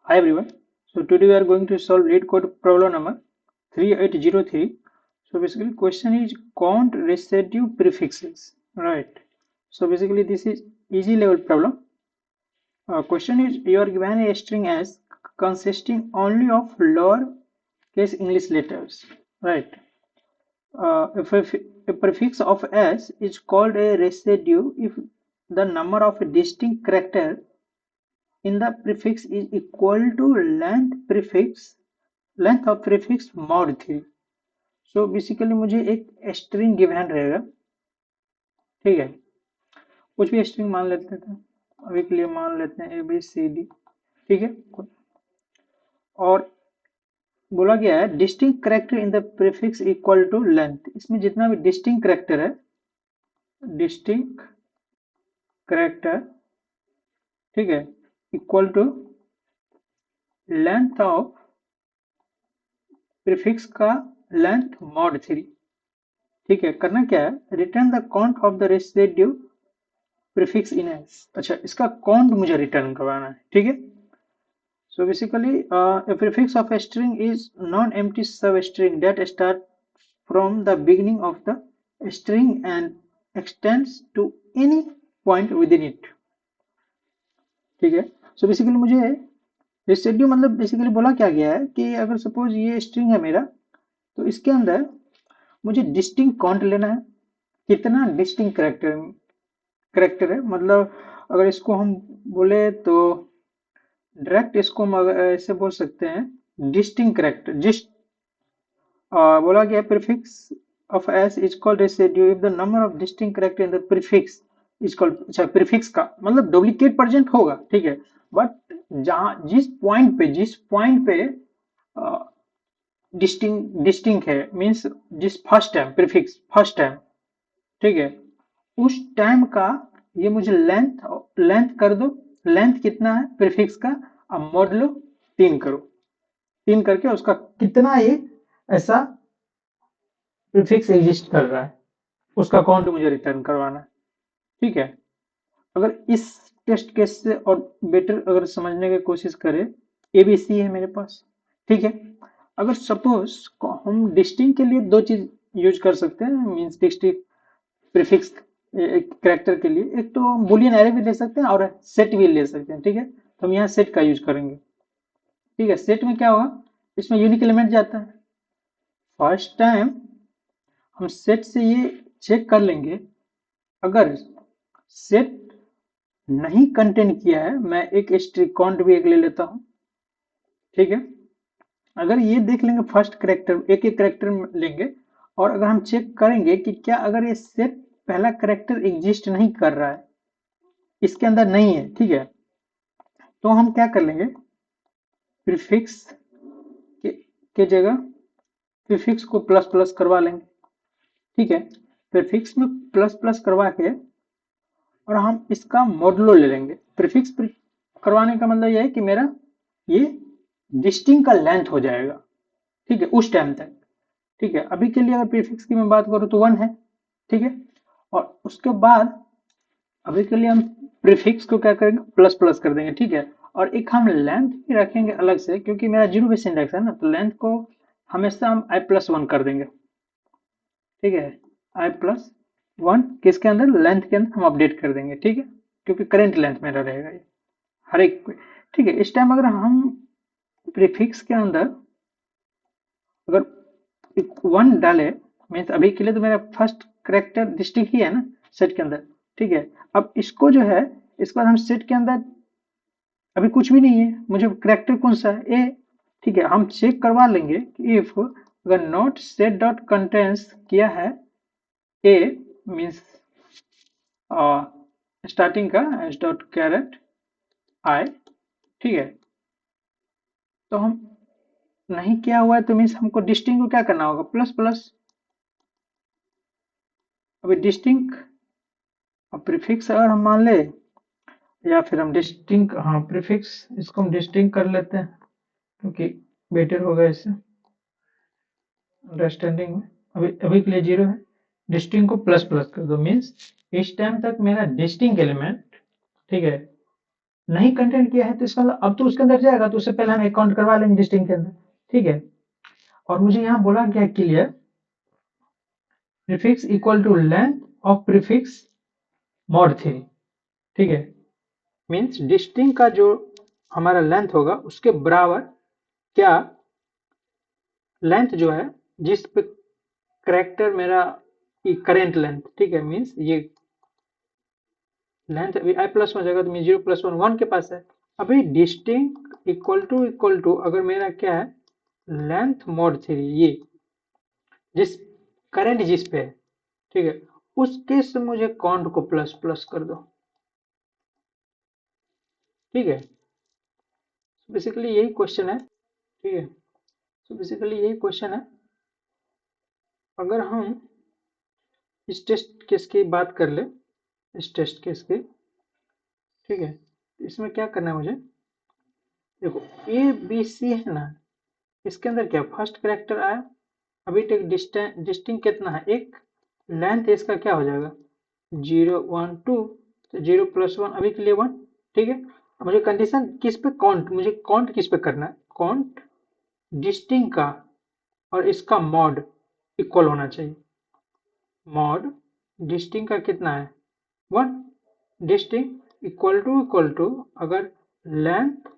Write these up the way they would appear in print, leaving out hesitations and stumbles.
Hi everyone. So today we are going to solve lead code problem number 3803. So basically question is count residue prefixes. Right. So basically this is easy level problem. Question is you are given a string as consisting only of lower case English letters. Right. A prefix of s is called a residue if the number of distinct character in the prefix is equal to length of prefix mod 3. So basically मुझे एक string given रहेगा, ठीक है, कुछ भी string मान लेते थे, अभी के लिए मान लेते हैं ए बी सी डी, ठीक है। और बोला गया है distinct character in the prefix equal to length, इसमें जितना भी डिस्टिंक्ट करेक्टर है, डिस्टिंक्ट करेक्टर, ठीक है, equal to length of prefix का लेंथ मॉड 3, ठीक है। करना क्या है, return the count of the residue prefix in s. अच्छा, इसका काउंट मुझे रिटर्न करवाना है, ठीक है। So basically a prefix of a string is non-empty substring that starts from the beginning of the string and extends to any point within it, ठीक है। So basically मुझे रेसिड्यू मतलब बेसिकली बोला क्या गया है कि अगर सपोज ये स्ट्रिंग है मेरा, तो इसके अंदर मुझे डिस्टिंक्ट काउंट लेना है, कितना डिस्टिंक्ट करेक्टर है। मतलब अगर इसको हम बोले तो डायरेक्ट इसको हम ऐसे बोल सकते हैं डिस्टिंक्ट करेक्टर। बोला गया prefix of S is called residue if the number of distinct character in the prefix is called. अच्छा, प्रीफिक्स का मतलब डुप्लीकेट प्रेजेंट होगा, ठीक है, बट जहां जिस पॉइंट पे डिस्टिंक्ट है, मींस जिस first time prefix first time, ठीक है, उस टाइम का ये मुझे लेंथ कर दो। लेंथ कितना है प्रीफिक्स का, अब मोड लो 3 करो, 3 करके उसका कितना ये ऐसा प्रीफिक्स एग्जिस्ट कर रहा है, उसका काउंट मुझे रिटर्न करवाना है, ठीक है। अगर इस टेस्ट केस से और बेटर अगर समझने की कोशिश करें, एबीसी है मेरे पास, ठीक है। अगर सपोज हम डिस्टिंग के लिए दो चीज यूज कर सकते हैं, मींस डिस्टिंग प्रीफिक्स कैरेक्टर के लिए, एक तो बुलियन एरे भी ले सकते हैं और सेट भी ले सकते हैं, ठीक है। तो हम यहाँ सेट का यूज करेंगे, ठीक है। सेट में क्या होगा, इसमें यूनिक एलिमेंट जाता है। फर्स्ट टाइम हम सेट से ये चेक कर लेंगे, अगर सेट नहीं कंटेन किया है, मैं एक स्ट्रिंग काउंट भी एक ले लेता हूं, ठीक है। अगर ये देख लेंगे फर्स्ट करेक्टर, एक एक करेक्टर लेंगे, और अगर हम चेक करेंगे कि क्या अगर ये सेट पहला करेक्टर एग्जिस्ट नहीं कर रहा है, इसके अंदर नहीं है, ठीक है, तो हम क्या कर लेंगे, प्रीफिक्स के जगह प्रीफिक्स को प्लस प्लस करवा लेंगे, ठीक है। प्रीफिक्स में प्लस प्लस करवा के और हम इसका मॉडुलो ले लेंगे। प्रीफिक्स करवाने का मतलब यह है कि मेरा ये डिस्टिंग का लेंथ हो जाएगा, ठीक है, उस टाइम तक, ठीक है। अभी के लिए अगर प्रीफिक्स की मैं बात करूं तो 1 है, ठीक है। और उसके बाद अभी के लिए हम प्रीफिक्स को क्या करेंगे, प्लस प्लस कर देंगे, ठीक है। और एक हम लेंथ भी रखेंगे अलग से, क्योंकि मेरा जीरो बेस इंडेक्स है ना, तो लेंथ को हमेशा हम i+1 कर देंगे, ठीक है। i+1 किसके अंदर, लेंथ के अंदर हम अपडेट कर देंगे, ठीक है, क्योंकि करेंट लेंथ मेरा रहेगा ये हर एक, ठीक है। इस टाइम अगर हम प्रीफिक्स के अंदर अगर 1 डाले, मीन्स अभी के लिए तो मेरा फर्स्ट करेक्टर डिस्टिंक्ट ही है ना सेट के अंदर, ठीक है। अब इसको जो है, इसके बाद हम सेट के अंदर अभी कुछ भी नहीं है, मुझे करेक्टर कौन सा है, ए, ठीक है। हम चेक करवा लेंगे कि इफ अगर नॉट सेट डॉट कंटेंट्स किया है ए, मीन्स स्टार्टिंग का एस डॉट कैरेट आई, ठीक है, तो हम नहीं किया हुआ है, तो मीन्स हमको डिस्टिंग को क्या करना होगा, प्लस प्लस। अभी डिस्टिंग और प्रीफिक्स अगर हम मान ले, या फिर हम डिस्टिंग, हाँ प्रीफिक्स, इसको हम डिस्टिंग कर लेते हैं क्योंकि बेटर होगा इससे अंडरस्टैंडिंग में। अभी अभी के लिए 0 है, डिस्टिंग को प्लस प्लस कर दो, मीन्स इस टाइम तक मेरा डिस्टिंग एलिमेंट, ठीक है, नहीं कंटेंट किया है तो इसका मतलब अब तो उसके अंदर जाएगा, तो उससे पहले हम एक काउंट करवा लेंगे डिस्टिंग के अंदर, ठीक है। और मुझे यहाँ बोला गया clear prefix equal to length of prefix mod 3, ठीक है। मीन्स डिस्टिंग का जो हमारा लेंथ होगा उसके बराबर क्या लेंथ जो है जिस पे करेक्टर मेरा करेंट लेंथ, ठीक है, मीन्स ये लेंथ अभी आई प्लस में जाएगा तो मीन 0 + 1 1 के पास है। अभी डिस्टिंग इक्वल टू अगर मेरा क्या है लेंथ मॉड 3, ये जिस करंट जिस पे है, ठीक है, उस केस में मुझे काउंट को प्लस प्लस कर दो, ठीक है। बेसिकली यही क्वेश्चन है, ठीक है। सो बेसिकली यही क्वेश्चन है। अगर हम इस टेस्ट केस की बात कर ले, इस टेस्ट केस की, ठीक है, इसमें क्या करना है मुझे, देखो ए बी सी है ना, इसके अंदर क्या फर्स्ट करेक्टर आया, अभी तक डिस्टिंग कितना है एक, लेंथ इसका क्या हो जाएगा 0 1 2, तो 0 + 1 अभी के लिए 1, ठीक है। अब मुझे कंडीशन किस पे काउंट, मुझे काउंट किस पे करना है, काउंट डिस्टिंग का और इसका मॉड इक्वल होना चाहिए। मॉड डिस्टिंग का कितना है 1, डिस्टिंग इक्वल टू अगर लेंथ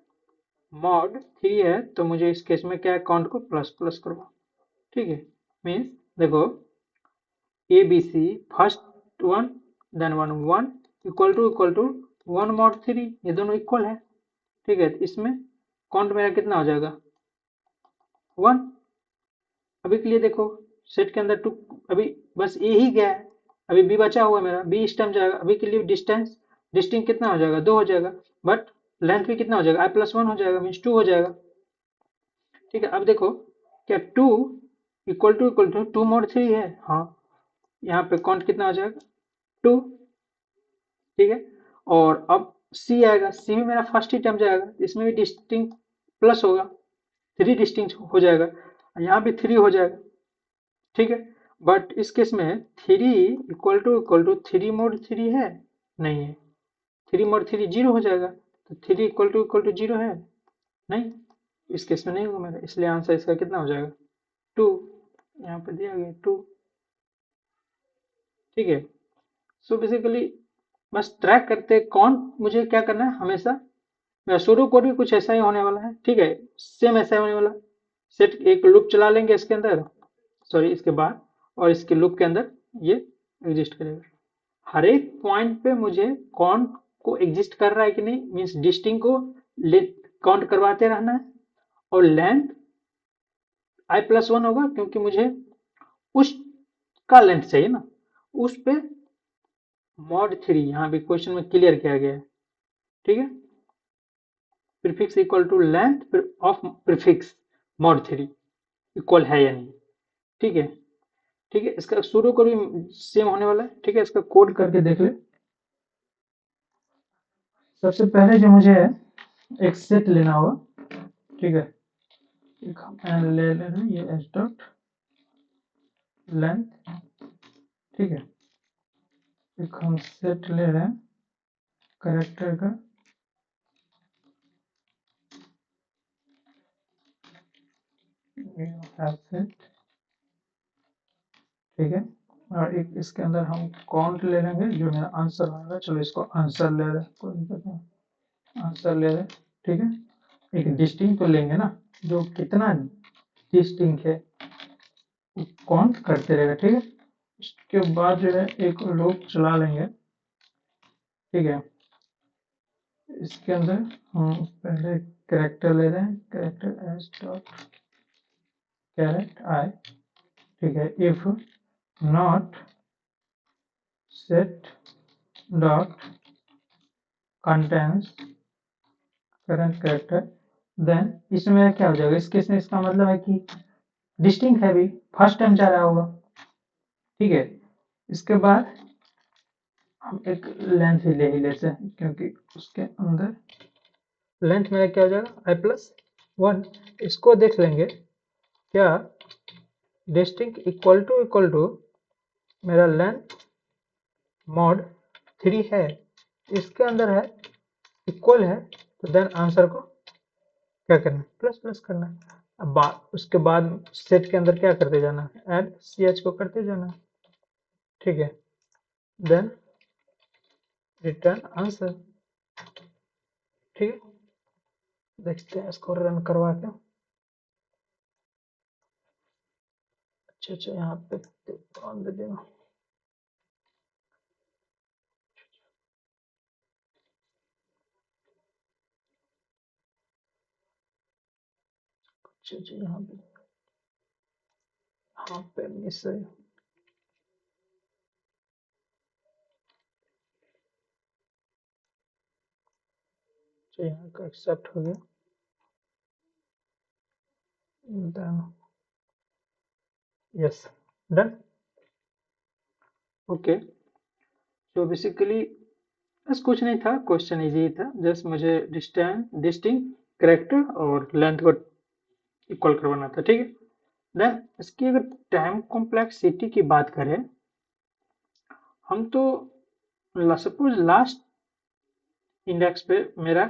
मॉड 3 है तो मुझे इस केस में क्या है काउंट को प्लस प्लस करवा, ठीक है। मीन्स देखो a b c first one then 1 1 equal to 1 mod 3, ये दोनों इक्वल है, ठीक है। तो इसमें काउंट मेरा कितना हो जाएगा 1। अभी के लिए देखो सेट के अंदर 2, अभी बस ए ही गया है, अभी बी बचा हुआ है मेरा, बी इस टाइम जाएगा, अभी के लिए डिस्टेंस डिस्टिंग कितना हो जाएगा 2 हो जाएगा, बट लेंथ भी कितना हो जाएगा i+1 हो जाएगा, मीन्स 2 हो जाएगा, ठीक है। अब देखो क्या 2 इक्वल टू 2 mod 3 है, हाँ, यहाँ पे काउंट कितना हो जाएगा 2, ठीक है। और अब सी आएगा, सी भी मेरा फर्स्ट ही टर्म जाएगा, इसमें भी डिस्टिंक्ट प्लस होगा, 3 डिस्टिंक्ट हो जाएगा, यहाँ भी 3 हो जाएगा, ठीक है। बट इस केस में 3 इक्वल टू 3 mod 3 है, नहीं है, 3 mod 3 0 हो जाएगा, तो 3 इक्वल टू 0 है, नहीं, इस केस में नहीं होगा मेरा, इसलिए आंसर इसका कितना हो जाएगा 2, यहाँ पे दिया गया 2, ठीक है। सो बेसिकली बस ट्रैक करते कौन मुझे क्या करना है हमेशा, मेरा शुरू कोड भी कुछ ऐसा ही होने वाला है, ठीक है, सेम ऐसा ही होने वाला, सेट एक लूप चला लेंगे इसके अंदर, सॉरी इसके बाद, और इसके लूप के अंदर ये एग्जिस्ट करेगा, हर एक पॉइंट पे मुझे काउंट को एग्जिस्ट कर रहा है कि नहीं, मीन्स डिस्टिंग को काउंट करवाते रहना है, और लेंथ i+1 होगा क्योंकि मुझे उस का लेंथ चाहिए ना, उस पे मॉड 3 यहाँ भी क्वेश्चन में क्लियर किया गया है, ठीक है। Prefix equal to length of prefix mod 3 equal है या नहीं, ठीक है, ठीक है। इसका शुरू को भी सेम होने वाला है, ठीक है, इसका कोड करके देख ले। सबसे पहले जो मुझे एक सेट लेना होगा, ठीक है, एक हम ले रहे हैं ये एच डॉट लेंथ, ठीक है, एक हम सेट ले रहे हैं करेक्टर का, सेट, ठीक है, और एक इसके अंदर हम काउंट ले लेंगे जो मेरा आंसर होगा, चलो इसको आंसर ले रहे हैं, कोई दिक्कत नहीं, आंसर ले रहे हैं, ठीक है। एक डिस्टिंग तो लेंगे ना, जो कितना डिस्टिंग है काउंट करते रहेगा, ठीक है। इसके बाद जो है एक लूप चला लेंगे, ठीक है, इसके अंदर हम पहले कैरेक्टर ले रहे हैं, character s dot charAt i, ठीक है, if not set dot contains current character, then इसमें क्या हो जाएगा, इस केस में इसका मतलब है कि डिस्टिंक्ट है भी, फर्स्ट टाइम जा रहा होगा, ठीक है। इसके बाद हम एक लेंथ ही ले ही लेते हैं क्योंकि उसके अंदर लेंथ मेरा क्या हो जाएगा i+1, इसको देख लेंगे क्या डिस्टिंक्ट इक्वल टू मेरा लेंथ मॉड 3 है, इसके अंदर है इक्वल है तो देन आंसर को क्या करना है, प्लस प्लस करना है। अब उसके बाद सेट के अंदर क्या करते जाना है, ऐड सी एच को करते जाना है, ठीक है। देन रिटर्न आंसर, ठीक है। देखते हैं इसको रन करवा के। अच्छा अच्छा, यहाँ पे ऑन दे देना। अच्छा अच्छा, यहाँ पे मिस है। तो यहाँ का एक्सेप्ट हो गया, डन, यस, डन। ओके, तो बेसिकली बस कुछ नहीं था, क्वेश्चन इजी था, जस्ट मुझे डिस्टिंग करेक्टर और लेंथ को इक्वल करवाना था, ठीक है। देन इसकी अगर टाइम कॉम्प्लेक्सिटी की बात करें, हम तो सपोज लास्ट इंडेक्स पे मेरा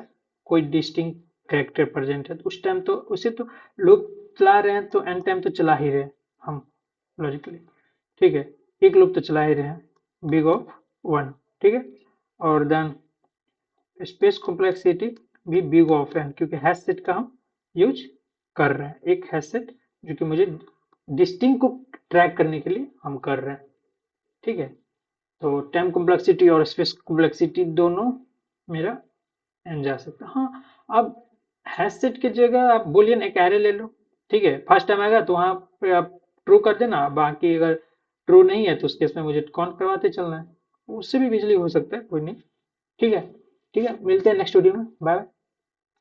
कोई डिस्टिंग कैरेक्टर प्रेजेंट है, तो उस टाइम तो उसे तो लूप चला रहे हैं, तो एन टाइम तो चला ही रहे हैं हम लॉजिकली, ठीक है। एक लूप तो चला ही रहे हैं बिग ऑफ वन, ठीक है। और देन स्पेस कॉम्प्लेक्सिटी भी बिग ऑफ एन, क्योंकि हैश सेट का हम यूज कर रहे हैं, एक हैश सेट जो कि मुझे डिस्टिंग को ट्रैक करने के लिए हम कर रहे हैं, ठीक है। तो टाइम कॉम्प्लेक्सिटी और स्पेस कॉम्प्लेक्सिटी दोनों मेरा एन जा सकता है। हाँ, अब हैश सेट की जगह आप बोलिए ना एक एरे ले लो, ठीक है। फर्स्ट टाइम आएगा तो वहां पे आप ट्रू कर देना, बाकी अगर ट्रू नहीं है तो उस केस में मुझे काउंट करवाते चलना है, उससे भी बिजली हो सकता है, कोई नहीं, ठीक है। ठीक है, मिलते हैं नेक्स्ट वीडियो में, बाय।